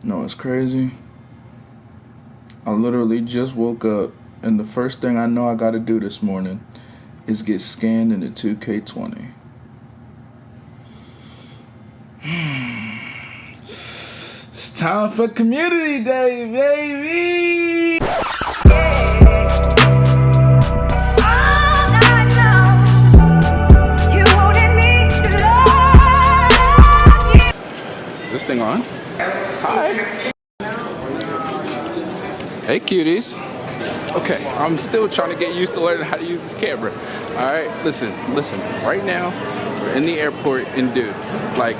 No, it's crazy. I literally just woke up, and the first thing I know I gotta do this morning is get scanned into 2K20. It's time for Community Day, baby! Is this thing on? Hi! Hey, cuties. Okay, I'm still trying to get used to learning how to use this camera. Alright, listen. Right now, we're in the airport, and dude, like,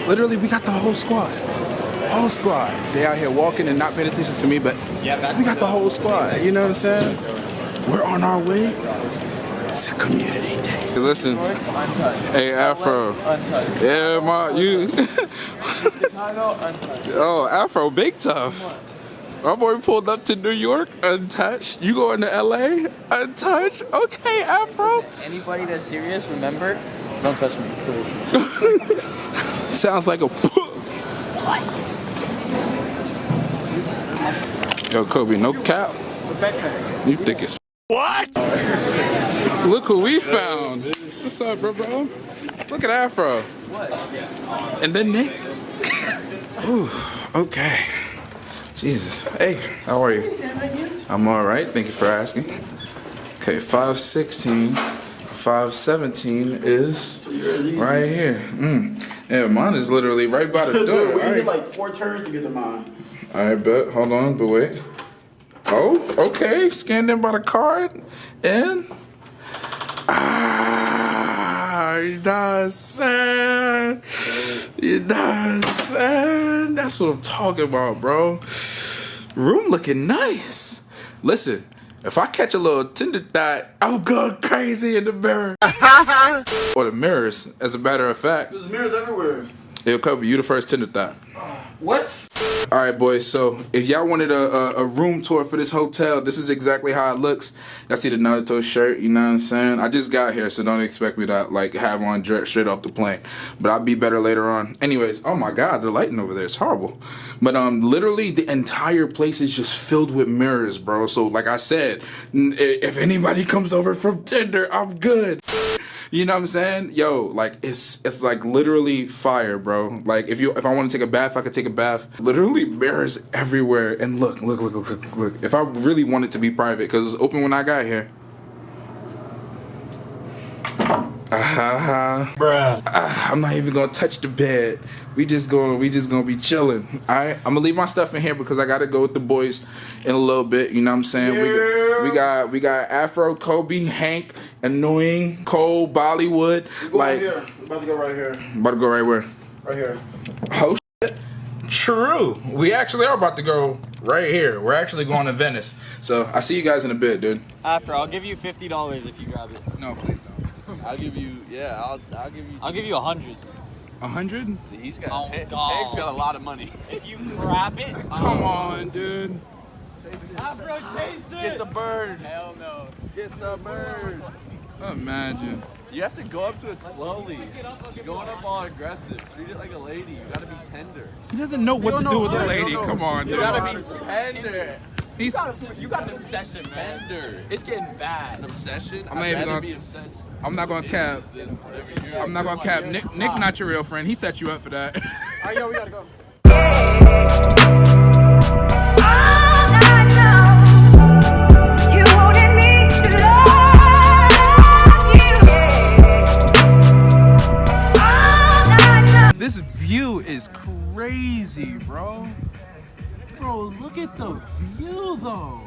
literally, we got the whole squad. Whole squad. They out here walking and not paying attention to me, but we got the whole squad. You know what I'm saying? We're on our way to Community Day. Listen, hey Afro. Yeah, you. Oh, Afro, big tough. My boy pulled up to New York, untouched. You going to LA, untouched? Okay, Afro. Anybody that's serious, remember, don't touch me, please. Sounds like a Yo, Kobe, no cap. You think it's what? Look who we found. What's up, bro? Look at Afro. What? And then Nick. Ooh, okay. Jesus. Hey, how are you? I'm all right. Thank you for asking. Okay, 516, 517 is right here. Yeah, mine is literally right by the door. We did like 4 turns to get to mine. I bet. Hold on, but wait. Oh, okay. Scanned in by the card. And you know what I'm saying? You know what I'm saying? That's what I'm talking about, bro. Room looking nice. Listen, if I catch a little Tinder thought, I'm going crazy in the mirror. Or the mirrors, as a matter of fact. There's mirrors everywhere. Yo, Kobe, you the first Tinder thought. What? Alright, boys, so if y'all wanted a room tour for this hotel, this is exactly how it looks. Y'all see the Naruto shirt, you know what I'm saying? I just got here, so don't expect me to like have on straight off the plane. But I'll be better later on. Anyways, oh my god, the lighting over there is horrible. But literally the entire place is just filled with mirrors, bro. So like I said, if anybody comes over from Tinder, I'm good. You know what I'm saying? Yo, like it's like literally fire, bro. Like if I want to take a bath, I could take a bath. Literally mirrors everywhere. And look. If I really want it to be private, because it was open when I got here. Bruh. I'm not even gonna touch the bed. We just gonna be chilling. Alright? I'm gonna leave my stuff in here because I gotta go with the boys in a little bit. You know what I'm saying? Yeah. We got Afro, Kobe, Hank, Annoying, Cole, Bollywood. Like here. We're about to go right here. About to go right where? Right here. Oh shit. True. We actually are about to go right here. We're actually going to Venice. So I see you guys in a bit, dude. Afro, I'll give you $50 if you grab it. No, please don't. I'll give you, I'll give you 100. 100? See, he's got, Oh, Hank's God. got a lot of money. If you grab it, Come on, dude. Afro, chase it. Get the bird. Hell no. Get the bird. Imagine. You have to go up to it slowly. You're going up all aggressive. Treat it like a lady. You gotta be tender. He doesn't know what to do with a lady. Come on, You dude. gotta be tender. You got an obsession, man. Tender. It's getting bad. An obsession? I'm not I'd even rather gonna- be obsessed. I'm not gonna cap. Than whatever you're I'm not gonna cap. Nick not your real friend. He set you up for that. Alright, yo, we gotta go. This view is crazy, bro. Bro, look at the view, though.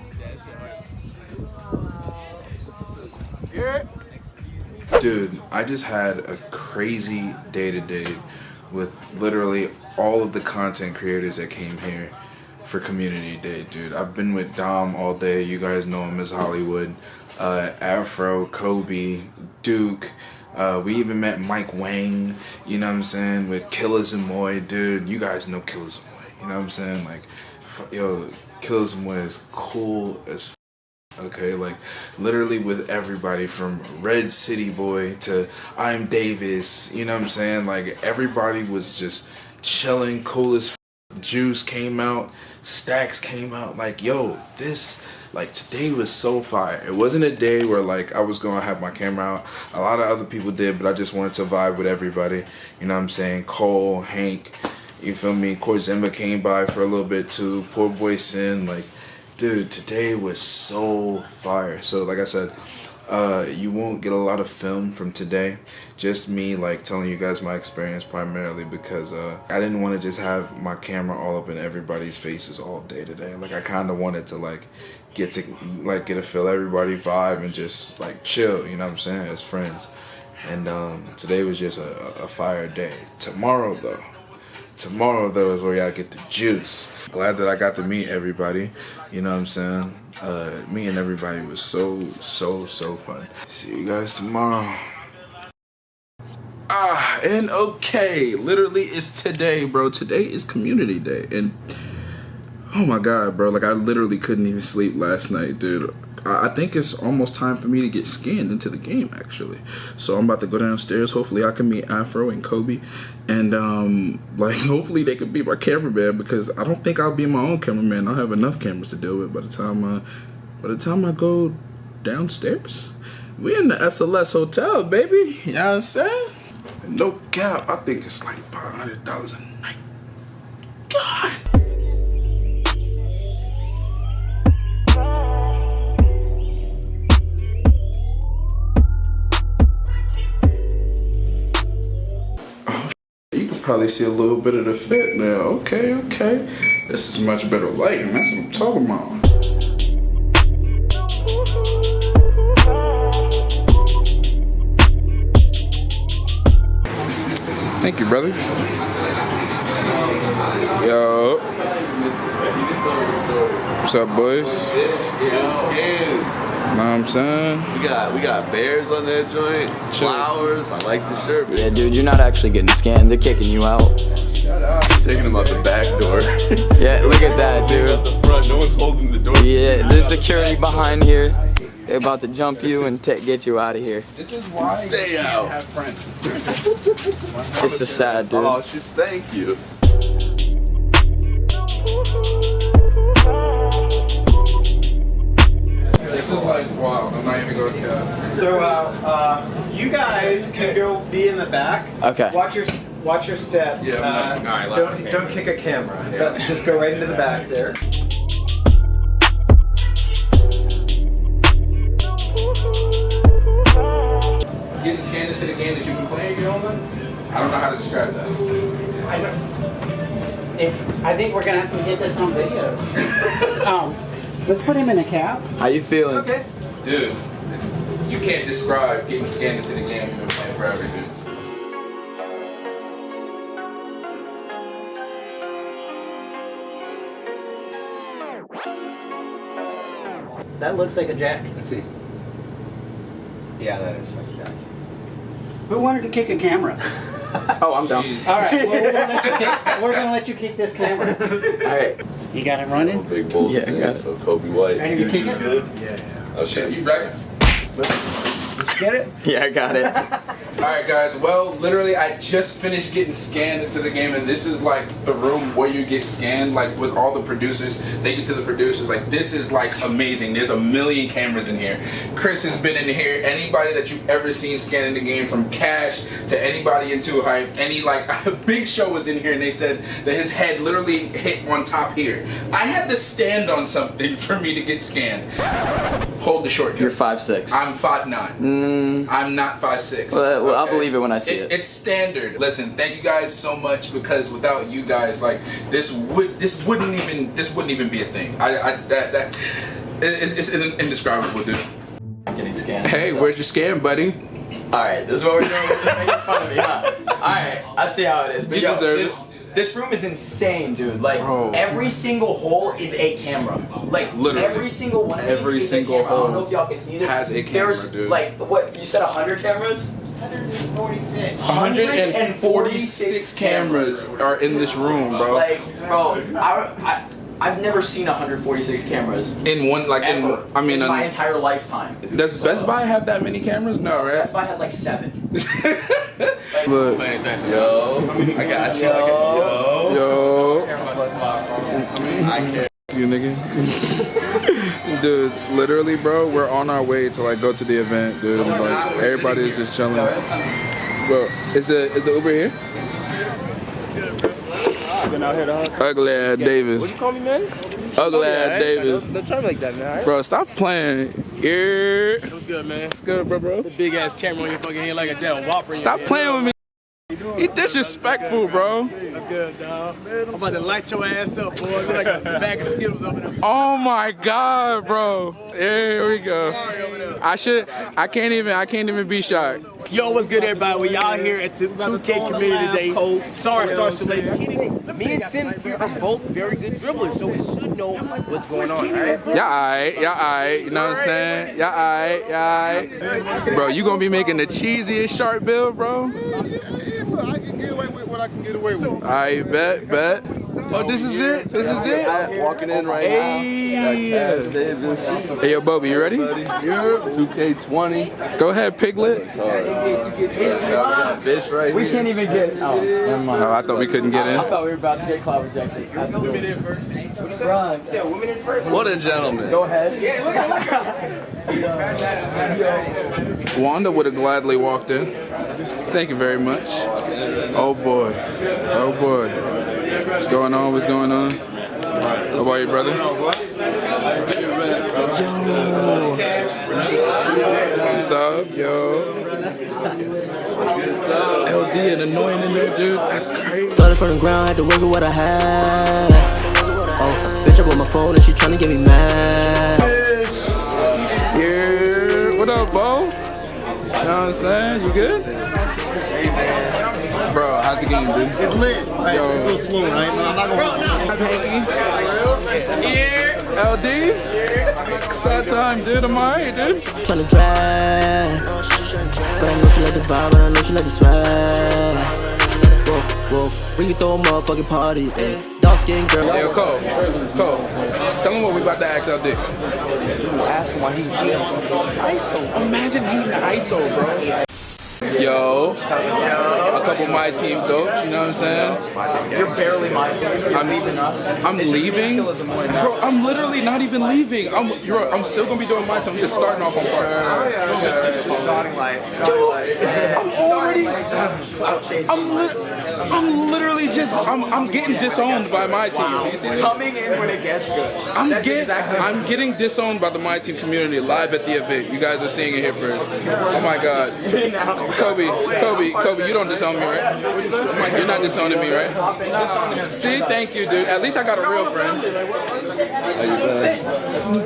Dude, I just had a crazy day today with literally all of the content creators that came here for Community Day, dude. I've been with Dom all day. You guys know him as Hollywood. Afro, Kobe, Duke. We even met Mike Wang, you know what I'm saying, with Killer Zamoy, dude. You guys know Killer Zamoy, you know what I'm saying? Like, yo, Killer Zamoy is cool as okay, like literally with everybody from Red City Boy to I'm Davis, you know what I'm saying? Like everybody was just chilling, cool as Juice came out, Stacks came out. Like, yo, today was so fire. It wasn't a day where like I was gonna have my camera out. A lot of other people did, but I just wanted to vibe with everybody. You know what I'm saying? Cole, Hank, you feel me? Korzimba came by for a little bit too. Poor boy Sin, like, dude, today was so fire. So like I said, you won't get a lot of film from today. Just me like telling you guys my experience primarily because I didn't want to just have my camera all up in everybody's faces all day today. Like I kind of wanted to get a feel everybody vibe and just like chill, you know what I'm saying, as friends. And today was just a fire day. Tomorrow though is where y'all get the juice. Glad that I got to meet everybody, you know what I'm saying. Meeting everybody was so fun. See you guys tomorrow. And okay, literally it's today, bro. Today is community day, and oh my god, bro, like I literally couldn't even sleep last night, dude. I think it's almost time for me to get scanned into the game, actually. So I'm about to go downstairs. Hopefully I can meet Afro and Kobe, and hopefully they could be my cameraman, because I don't think I'll be my own cameraman. I'll have enough cameras to deal with by the time I go downstairs. We in the SLS hotel, baby. You know what I'm saying? No cap, I think it's like $500 a night. God. You can probably see a little bit of the fit now. Okay. This is much better lighting. That's what I'm talking about. Thank you, brother. Yo. What's up, boys? Know what I'm saying? We got bears on that joint, flowers. I like the shirt. Yeah, dude, you're not actually getting scanned. They're kicking you out. Shut up. Taking them out the back door. Yeah, look at that, dude. Out the front. No one's holding the door. Yeah, there's security behind here. They're about to jump you and get you out of here. This is why Stay you out. can't have friends. It's just sad, dude. Oh, she's thank you. This is like wild. I'm not even going to cap. So you guys can go be in the back. Okay. Watch your step. Yeah. Don't kick a camera. Just go right into the back there. Getting scanned into the game that you've been playing, I don't know how to describe that. I think we're gonna have to get this on video. Let's put him in a cab. How you feeling? Okay. Dude, you can't describe getting scanned into the game you've been playing forever, dude. That looks like a jack. Let's see. Yeah, that is like Jack. Who wanted to kick a camera? Oh, I'm down. All right, well, we're gonna let you kick this camera. All right. You got it running? Big bulls. Yeah, I got it. So Kobe White. Ready to kick it? Good? Yeah. Okay. You ready? Let's get it. Yeah, I got it. Alright guys, well literally I just finished getting scanned into the game, and this is like the room where you get scanned, like with all the producers. Thank you to the producers, like this is like amazing. There's a million cameras in here. Chris has been in here. Anybody that you've ever seen scanning the game, from Cash to anybody in Too Hype, any like Big Show was in here, and they said that his head literally hit on top here. I had to stand on something for me to get scanned. Hold the short. You're 5'6". I'm 5'9". I'm not 5'6". Well, I'll believe it when I see it. It's standard. Listen, thank you guys so much, because without you guys, like this wouldn't even be a thing. It's indescribable, dude. Getting scanned. Hey, where's your scan, buddy? All right, this is what we're doing. We're just making fun of me, huh? All right, I see how it is. But You deserve this room is insane, dude. Like Bro. every single hole is a camera. Like Literally. every single one of Every these is single a camera. I don't know hole if y'all can see this. has a camera, There's dude. like what you said, 100 cameras. 146. 146 cameras are in this room, bro. Like, bro, I've never seen 146 cameras. In one, like Ever. in my entire lifetime. Does Best Buy have that many cameras? No, right? Best Buy has like 7. Look, Yo, I got you. Yo. yo, you, nigga. Dude, literally, bro, we're on our way to like go to the event, dude. Like everybody is just chilling. Bro, is the Uber here? Been out here to Ugly ass Davis. What you call me, man? Ugly ass Davis. Don't try me like that, man. Bro, stop playing. Yeah. What's good, man? What's good, bro? The big ass camera on your fucking head like a damn whopper. Stop playing with me. He disrespectful, bro. That's good, dog. I'm about to light your ass up, boy. Look like a bag of Skittles over there. Oh my God, bro. Here we go. I can't even be shocked. Yo, what's good, everybody? We y'all here at the 2K Community Day. Sorry, Star Select. Me and Sin are both very good dribblers, so we should know what's going on, right? Yeah, alright. You know what I'm saying? Yeah, alright. Bro, you gonna be making the cheesiest shark bill, bro? I can get away with what I can get away with. I bet. Oh, this is it? Walking in right Hey, yo, Bobby, you ready? Yeah. 2K20. Go ahead, Piglet. Ambish right We here. can't even get. Oh, never mind. Oh, I thought we couldn't get I in. thought we were about to get cloud rejected. Women in first. Right. Women in first. What a gentleman. Go ahead. Wanda would have gladly walked in. Thank you very much. Oh boy. What's going on? How about you, brother? Yo. What's up, yo? LD and annoying in there, dude. That's crazy. Started from the ground, had to work with what I had. Oh, bitch up on my phone and she tryna get me mad. Yeah. What up, Bo? You know what I'm saying? You good? Bro, how's the game, dude? It's lit. It's a little slow, right? No, I'm not gonna. Yeah. LD? That time, dude. I'm alright, dude. Tryna drive. But I know she like the vibe, and I know she like the swag. Whoa, we can throw a motherfucking party, ayy. Dark skin girl. Yo, Cole. Tell him what we about to ask LD. Ask him why he's ISO. Imagine hating ISO, bro. Yo, a couple of my team goats, you know what I'm saying? You're barely my team. You're leaving us. I'm leaving? Bro, I'm literally not even leaving. I'm still gonna be doing my team. I'm just starting off on part. I'm literally just, I'm getting disowned by my team. Do you see this? Coming in when it gets good. I'm getting disowned by the My Team community live at the event. You guys are seeing it here first. Oh my God. Kobe, you don't disown me, right? You're not disowning me, right? See, thank you, dude. At least I got a real friend.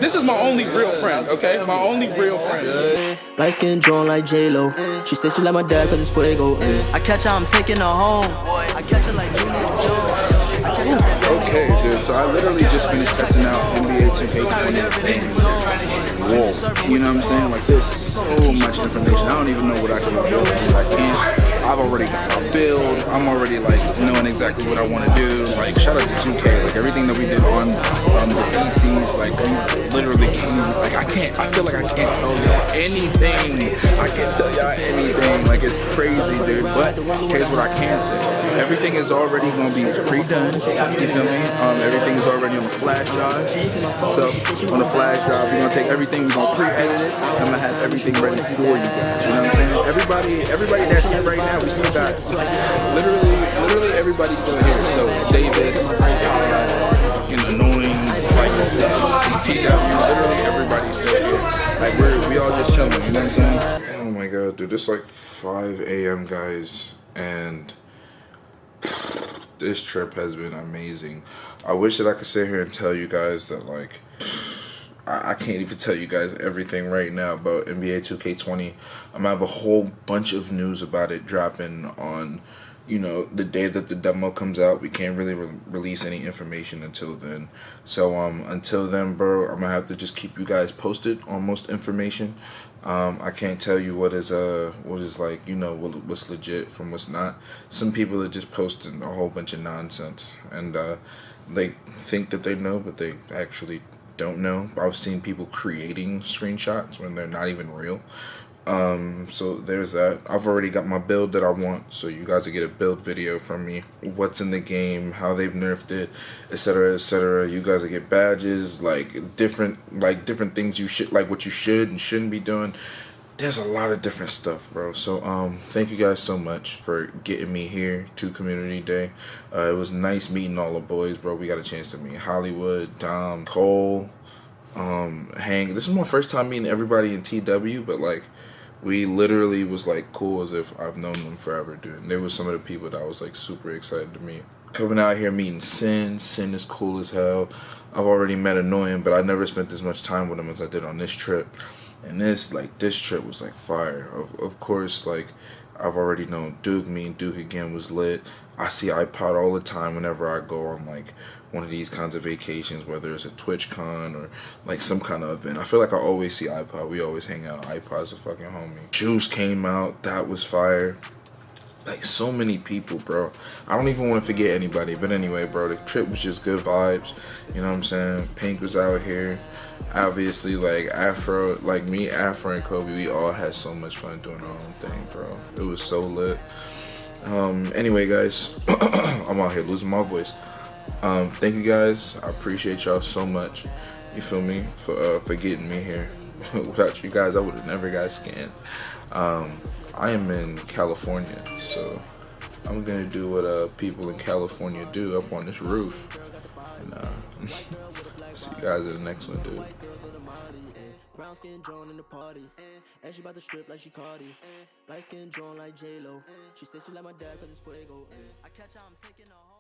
This is my only real friend, okay? My only real friend. Light skin drawn like J-Lo. She said she like my dad cause it's fuego. I catch her, I'm taking her home. I catch her like Julius Jones. Okay, dude, so I literally just finished testing out NBA 2K20. Whoa. You know what I'm saying? Like, there's so much information. I don't even know what I can build. I've already got my build. I'm already, like, knowing exactly what I want to do. Like, shout out to 2K. Like, everything that we did on the PCs, like, we literally came, like, I feel like I can't tell y'all anything. I can't tell y'all anything. Like, it's crazy, dude. But here's what I can say. Everything is already going to be pre-done. You feel me? Everything is already on the flash drive. So on the flash drive, we're gonna take everything, we're gonna pre-edit it, and I'm gonna have everything ready for you guys. You know what I'm saying? Everybody that's here right now, we still got literally everybody's still here. So Davis, annoying, like TW, literally everybody's still here. Like we all just chilling. You know what I'm saying? Oh my God, dude, it's like 5 a.m. guys, and this trip has been amazing. I wish that I could sit here and tell you guys that, like, I can't even tell you guys everything right now about NBA 2K20. I'm gonna have a whole bunch of news about it dropping on, you know, the day that the demo comes out. We can't really release any information until then. So until then, bro, I'm gonna have to just keep you guys posted on most information. I can't tell you what is like, you know, what's legit from what's not. Some people are just posting a whole bunch of nonsense, and they think that they know, but they actually don't know. I've seen people creating screenshots when they're not even real. So there's that. I've already got my build that I want, so you guys will get a build video from me. What's in the game, how they've nerfed it, etc., etc. You guys will get badges, like different things you should, like what you should and shouldn't be doing. There's a lot of different stuff, bro. So thank you guys so much for getting me here to Community Day. It was nice meeting all the boys, bro. We got a chance to meet Hollywood, Dom, Cole, Hank. This is my first time meeting everybody in TW, but like, we literally was like cool as if I've known them forever, dude. And there was some of the people that I was like super excited to meet. Coming out here meeting Sin is cool as hell. I've already met Annoying, but I never spent as much time with him as I did on this trip. And this trip was like fire. Of course, like, I've already known Duke. Me and Duke again was lit. I see iPod all the time whenever I go on like one of these kinds of vacations, whether it's a TwitchCon or like some kind of event. I feel like I always see iPod. We always hang out. iPod's a fucking homie. Juice came out. That was fire. Like, so many people, bro. I don't even want to forget anybody. But anyway, bro, the trip was just good vibes. You know what I'm saying? Pink was out here. Obviously, like, Afro, like me, Afro, and Kobe, we all had so much fun doing our own thing, bro. It was so lit. Anyway, guys, I'm out here losing my voice. Thank you guys. I appreciate y'all so much. You feel me? For getting me here. Without you guys, I would have never got scanned. I am in California, so I'm gonna do what people in California do up on this roof. And see you guys in the next one, dude. Brown skin drawn in the party, and she about to strip like she Cardi. Light skin drawn like J-Lo. She said she like my dad cause it's fuego. I catch her, I'm taking her.